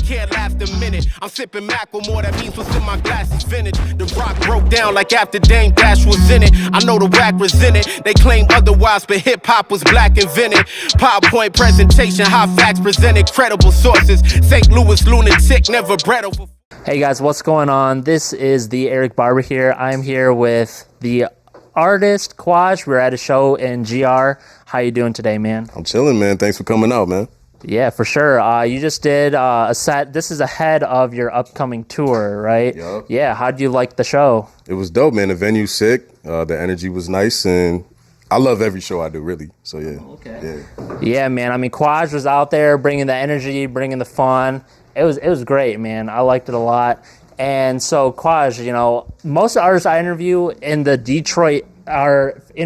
can't last a minute. I'm sipping Macklemore, that means what's in my glass is vintage. The rock broke down like after Dame Dash was in it. I know the whack was in it. They claim otherwise, but hip-hop was black invented. PowerPoint presentation, high facts presented, credible sources. St. Louis lunatic, never bred over. Hey guys, what's going on? This is the Eric Barber here. I'm here with the artist Kwaj. We're at a show in GR. How you doing today, man? I'm chilling, man. Thanks for coming out, man. Yeah, for sure. You just did a set. This is ahead of your upcoming tour, right? Yep. Yeah. How'd you like the show? It was dope, man. The venue's sick. The energy was nice, and I love every show I do, really. So yeah. Okay. Yeah, man. I mean, Kwaj was out there bringing the energy, bringing the fun. It was great, man. I liked it a lot. And so, Kwaj, you know, most of the artists I interview in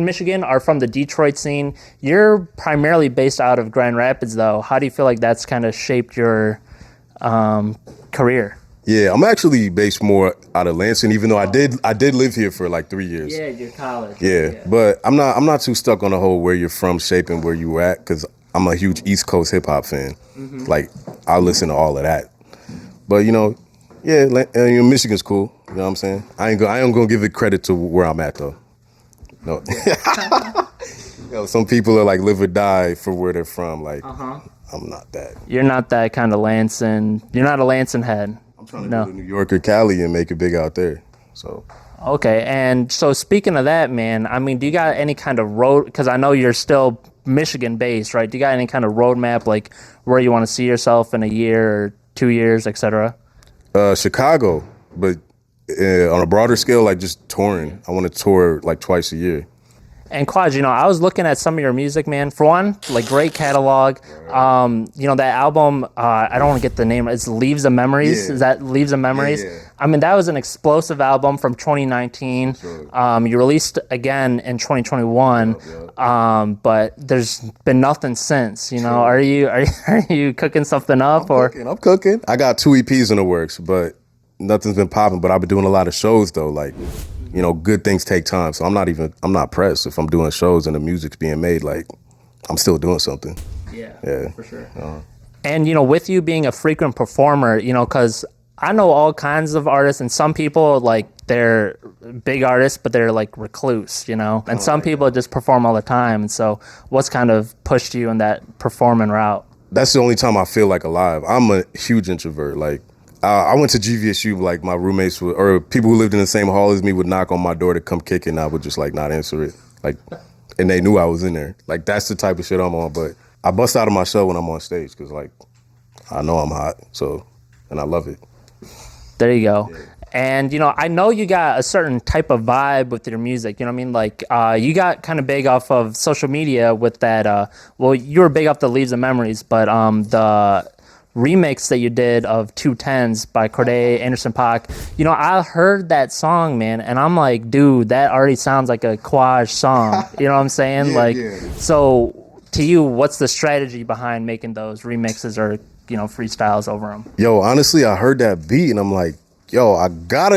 Michigan are from the Detroit scene. You're primarily based out of Grand Rapids, though. How do you feel like that's kind of shaped your career? Yeah, I'm actually based more out of Lansing, even though I did live here for like 3 years. Yeah, your college. Yeah, but I'm not too stuck on the whole where you're from shaping where you at, because I'm a huge East Coast hip hop fan. Mm-hmm. Like, I listen to all of that. But you know, yeah, Michigan's cool. You know what I'm saying? I ain't gonna give it credit to where I'm at though. No. Some people are like live or die for where they're from. Like, I'm not that. You're not that kind of Lansing. You're not a Lansing head. I'm trying to go to New York or Cali and make it big out there. So. Okay, and so speaking of that, man, I mean, do you got any kind of road? Because I know you're still Michigan-based, right? Do you got any kind of roadmap, like where you want to see yourself in a year or 2 years, etc.? Chicago, but on a broader scale, like just touring. I want to tour like twice a year. And Kwaj, you know, I was looking at some of your music, man. For one, like great catalog. You know, that album, I don't want to get the name. It's Leaves of Memories. Yeah. Is that Leaves of Memories? Yeah. I mean, that was an explosive album from 2019. Sure. You released again in 2021, but there's been nothing since. You know, are you cooking something up I'm cooking. I got 2 EPs in the works, but nothing's been popping. But I've been doing a lot of shows though, like. You know, good things take time, so I'm not pressed. If I'm doing shows and the music's being made, like, I'm still doing something. Yeah, for sure. And, you know, with you being a frequent performer, you know, because I know all kinds of artists, and some people, like, they're big artists, but they're, like, recluse, you know? And some people just perform all the time. And so what's kind of pushed you in that performing route? That's the only time I feel like alive. I'm a huge introvert, like, I went to GVSU, like my roommates or people who lived in the same hall as me would knock on my door to come kick it, and I would just like not answer it. Like, and they knew I was in there. Like, that's the type of shit I'm on. But I bust out of my shell when I'm on stage because, like, I know I'm hot, so, and I love it. There you go. Yeah. And, you know, I know you got a certain type of vibe with your music, you know what I mean? Like, you got kind of big off of social media with that, well, you were big off the Leaves of Memories, but the remix that you did of 210s by Corday, Anderson .Paak. You know, I heard that song, man, and I'm like, dude, that already sounds like a Kwaj song. You know what I'm saying? So to you, what's the strategy behind making those remixes or, you know, freestyles over them? Yo, honestly, I heard that beat and I'm like, yo, I got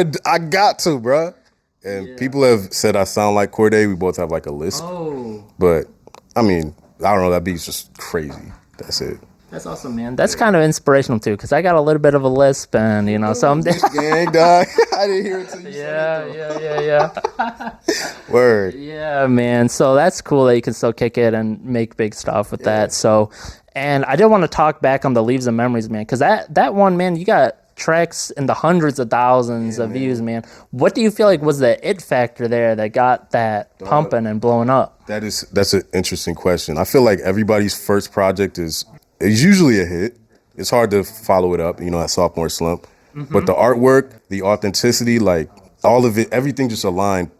to, bro. And people have said I sound like Corday. We both have like a lisp. But I mean, I don't know, that beat's just crazy. That's it. That's awesome, man. That's kind of inspirational, too, because I got a little bit of a lisp, and, you know, some gang, dog. I didn't hear it till you said it. Yeah. Word. Yeah, man. So that's cool that you can still kick it and make big stuff with that. So, and I did want to talk back on the Leaves of Memories, man, because that one, man, you got tracks in the hundreds of thousands of views, man. What do you feel like was the it factor there that got that pumping and blowing up? That's an interesting question. I feel like everybody's first project is usually a hit. It's hard to follow it up, you know, that sophomore slump. But the artwork, the authenticity, like all of it, everything just aligned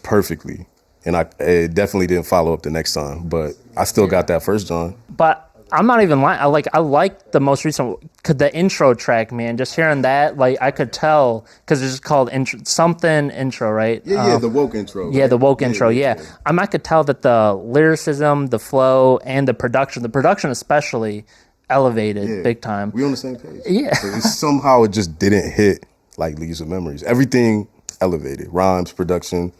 perfectly. And it definitely didn't follow up the next time, but I still got that first John. But I'm not even lying. I like the most recent, the intro track, man. Just hearing that, like, I could tell, because it's just called something intro, right? Yeah, the woke intro. Yeah, right? The woke intro, yeah. I could tell that the lyricism, the flow, and the production especially, elevated big time. We on the same page. Yeah. Somehow it just didn't hit like Leaves of Memories. Everything elevated. Rhymes, production.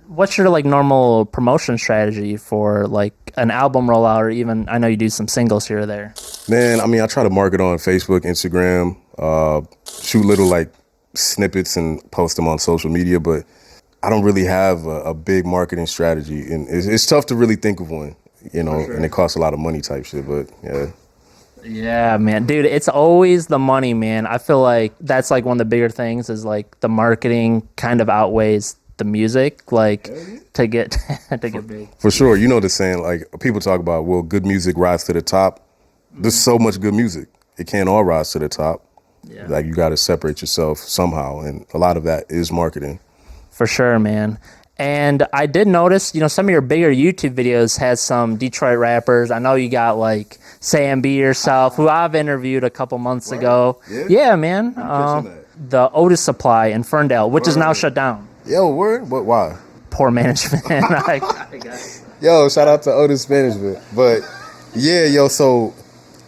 What's your like normal promotion strategy for like an album rollout, or even, I know you do some singles here or there? Man, I mean, I try to market on Facebook, Instagram, shoot little like snippets and post them on social media, but I don't really have a big marketing strategy, and it's tough to really think of one, you know, and it costs a lot of money type shit, but yeah. Yeah, man. Dude, it's always the money, man. I feel like that's like one of the bigger things is like the marketing kind of outweighs the music, like to get to get big. For sure. You know the saying, like people talk about, will good music rise to the top? There's so much good music. It can't all rise to the top. Yeah. Like you got to separate yourself somehow. And a lot of that is marketing. For sure, man. And I did notice, you know, some of your bigger YouTube videos has some Detroit rappers. I know you got like Sam B yourself, who I've interviewed a couple months ago. Yeah, man. The Otis Supply in Ferndale, which is now shut down. Yo, word? But why? Poor management. I guess. Yo, shout out to Otis Management. But yeah, yo, so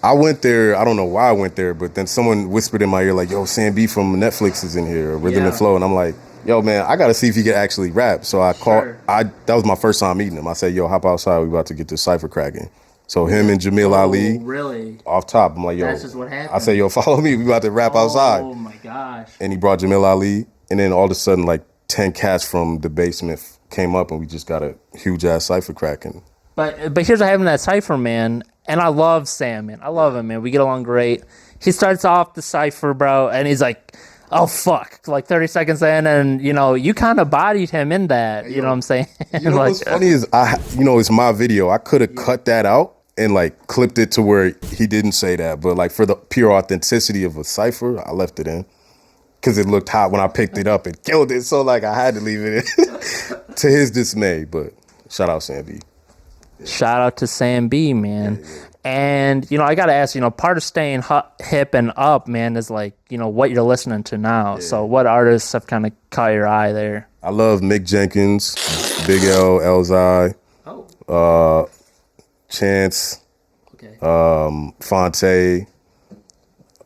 I went there. I don't know why I went there, but then someone whispered in my ear like, yo, Sam B from Netflix is in here, or Rhythm and Flow. And I'm like, yo, man, I got to see if he can actually rap. So I called. That was my first time meeting him. I said, yo, hop outside. We about to get this cypher cracking. So him and Jamil Ali. Really? Off top. I'm like, yo. That's just what happened. I said, yo, follow me. We about to rap outside. Oh, my gosh. And he brought Jamil Ali. And then all of a sudden, like 10 cats from the basement came up and we just got a huge ass cypher cracking. But here's what happened to that cypher, man. And I love Sam, man. I love him, man. We get along great. He starts off the cypher, bro, and he's like, oh, fuck, like 30 seconds in, and, you know, you kind of bodied him in that, you know what I'm saying? You know what's funny is, it's my video. I could have cut that out and, like, clipped it to where he didn't say that. But, like, for the pure authenticity of a cypher, I left it in. Because it looked hot when I picked it up and killed it. So, like, I had to leave it in to his dismay. But shout out Sam B. Shout out to Sam B, man. And, you know, I got to ask, you know, part of staying hip and up, man, is like, you know, what you're listening to now. Yeah. So what artists have kind of caught your eye there? I love Mick Jenkins, Big L, Elzai, Chance, Fonte,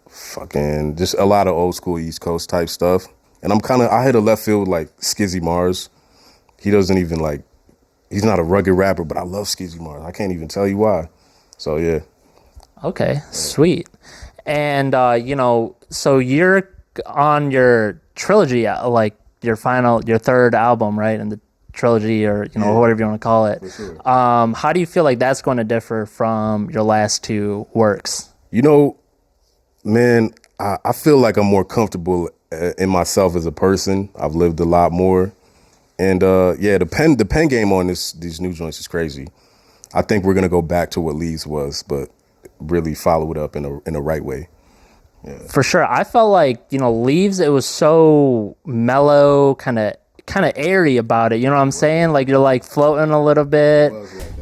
fucking just a lot of old school East Coast type stuff. And I hit a left field like Skizzy Mars. He doesn't even like, he's not a rugged rapper, but I love Skizzy Mars. I can't even tell you why. So, yeah. Okay, sweet. And, you know, so you're on your trilogy, like your third album, right? And the trilogy or, you know, whatever you want to call it. For sure. How do you feel like that's going to differ from your last two works? You know, man, I feel like I'm more comfortable in myself as a person. I've lived a lot more. And, the pen game on these new joints is crazy. I think we're going to go back to what Lee's was, but really follow it up in a right way. Yeah. For sure. I felt like, you know, Leaves, it was so mellow, kind of airy about it. You know what I'm saying? Like you're like floating a little bit.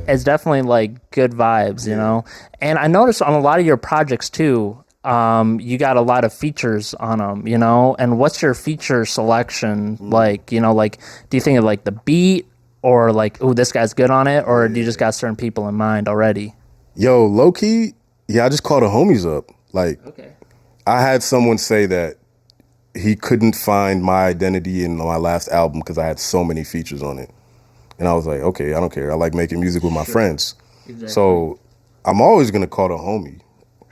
It's definitely like good vibes, you know? And I noticed on a lot of your projects too, you got a lot of features on them, you know? And what's your feature selection like? You know, like, do you think of like the beat? Or like, oh, this guy's good on it? Or do you just got certain people in mind already? Yo, low-key, I just called the homies up. Like, I had someone say that he couldn't find my identity in my last album because I had so many features on it. And I was like, okay, I don't care. I like making music with my friends. Exactly. So I'm always going to call the homie.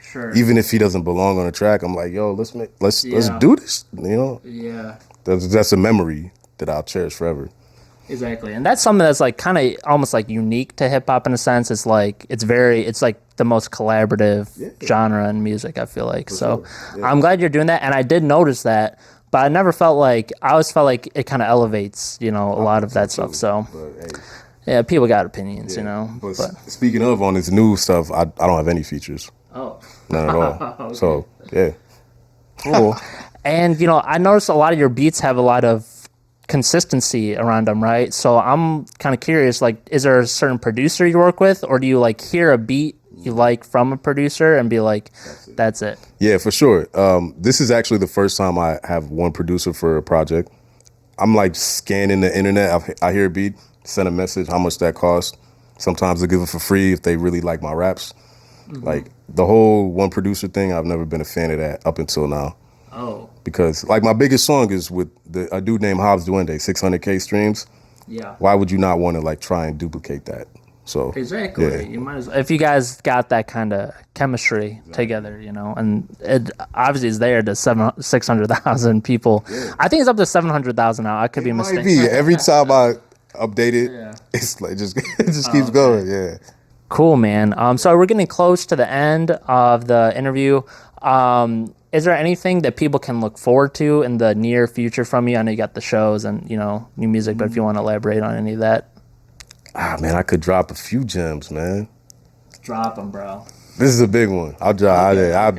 Sure. Even if he doesn't belong on a track, I'm like, yo, let's do this, you know? Yeah. That's a memory that I'll cherish forever. Exactly. And that's something that's like kind of almost like unique to hip hop in a sense. It's like it's like the most collaborative genre in music, I feel like. So I'm glad you're doing that. And I did notice that, but I always felt like it kind of elevates, you know, a lot of that stuff. So yeah, people got opinions, you know. But speaking of on this new stuff, I don't have any features. Oh. None at all. Okay. So yeah. Cool. And you know, I noticed a lot of your beats have a lot of consistency around them, right? So I'm kind of curious, like, is there a certain producer you work with, or do you like hear a beat you like from a producer and be like, that's it? Yeah, for sure. This is actually the first time I have one producer for a project. I'm like scanning the internet. I hear a beat, send a message, how much that costs. Sometimes I give it for free if they really like my raps. Like the whole one producer thing, I've never been a fan of that up until now. Oh. Because like my biggest song is with a dude named Hobbs Duende, 600K streams. Yeah. Why would you not want to like try and duplicate that? So exactly, yeah. you might as well, if you guys got that kind of chemistry together, you know, and it obviously is there to 600,000 people. Yeah. I think it's up to 700,000 now. I could be mistaken. Might be. Every time I update it, it's like it just keeps going. Yeah. Cool, man. So we're getting close to the end of the interview. Is there anything that people can look forward to in the near future from you? I know you got the shows and, you know, new music, but if you want to elaborate on any of that. Man, I could drop a few gems, man. Drop them, bro. This is a big one. I'll drop. I'm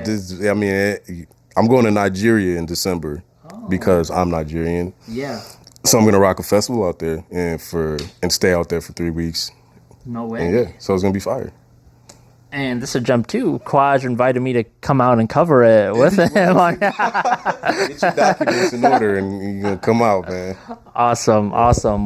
going to Nigeria in December because I'm Nigerian. Yeah. So I'm gonna rock a festival out there and stay out there for 3 weeks. No way. And yeah, so it's gonna be fire. And this is a jump too. Kwaj invited me to come out and cover it with him. Get your documents in order and you're gonna come out, man. Awesome.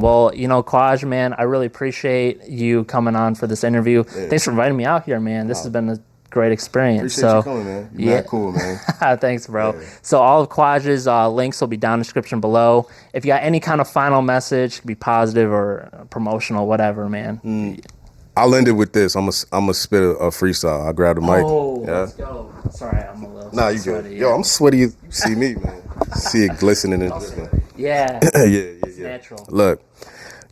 Well, you know, Kwaj, man, I really appreciate you coming on for this interview. Yeah. Thanks for inviting me out here, man. This has been a great experience. Appreciate you coming, man. You're cool, man. Thanks, bro. Yeah. So all of Kwaj's links will be down in the description below. If you got any kind of final message, it could be positive or promotional, whatever, man. I'll end it with this. I'm gonna spit a freestyle. I grab the mic. Let's go. Sorry, I'm a little you sweaty. good. Yo, I'm sweaty. You see me, man. See it glistening and dripping. Yeah. Yeah. Natural. Look.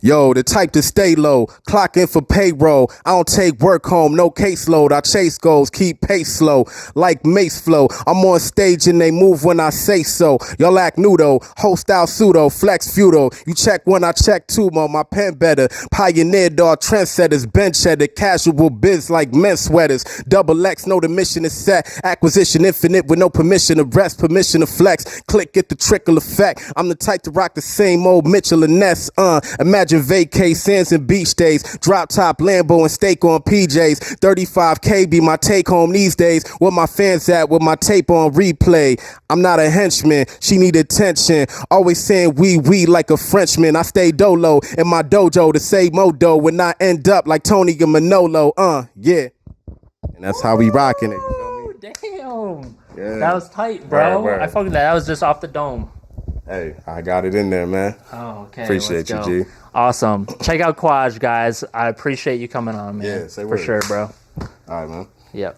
Yo, the type to stay low, clock in for payroll. I don't take work home, no caseload. I chase goals, keep pace slow, like Mace flow. I'm on stage and they move when I say so. Y'all act nudo, host style pseudo, flex feudal. You check one, I check two more. My pen better, pioneer dog, trendsetters, bench header, casual biz like men's sweaters. Double X, know the mission is set. Acquisition infinite with no permission to rest, permission to flex. Click, get the trickle effect. I'm the type to rock the same old Mitchell and Ness. Imagine vacay, sands and beach days, drop top Lambo and steak on PJs. 35K be my take home these days. Where my fans at with my tape on replay? I'm not a henchman, she need attention. Always saying we like a Frenchman. I stay dolo in my dojo to save modo when I end up like Tony and Manolo. Yeah. And that's how we rocking it. You feel me? Damn. Yeah. That was tight, bro. Word. I fucked with that. That was just off the dome. Hey, I got it in there, man. Oh, okay. Appreciate you, G. Awesome. Check out Kwaj, guys. I appreciate you coming on, man. Yeah, say for word. sure, bro. All right, man. Yep.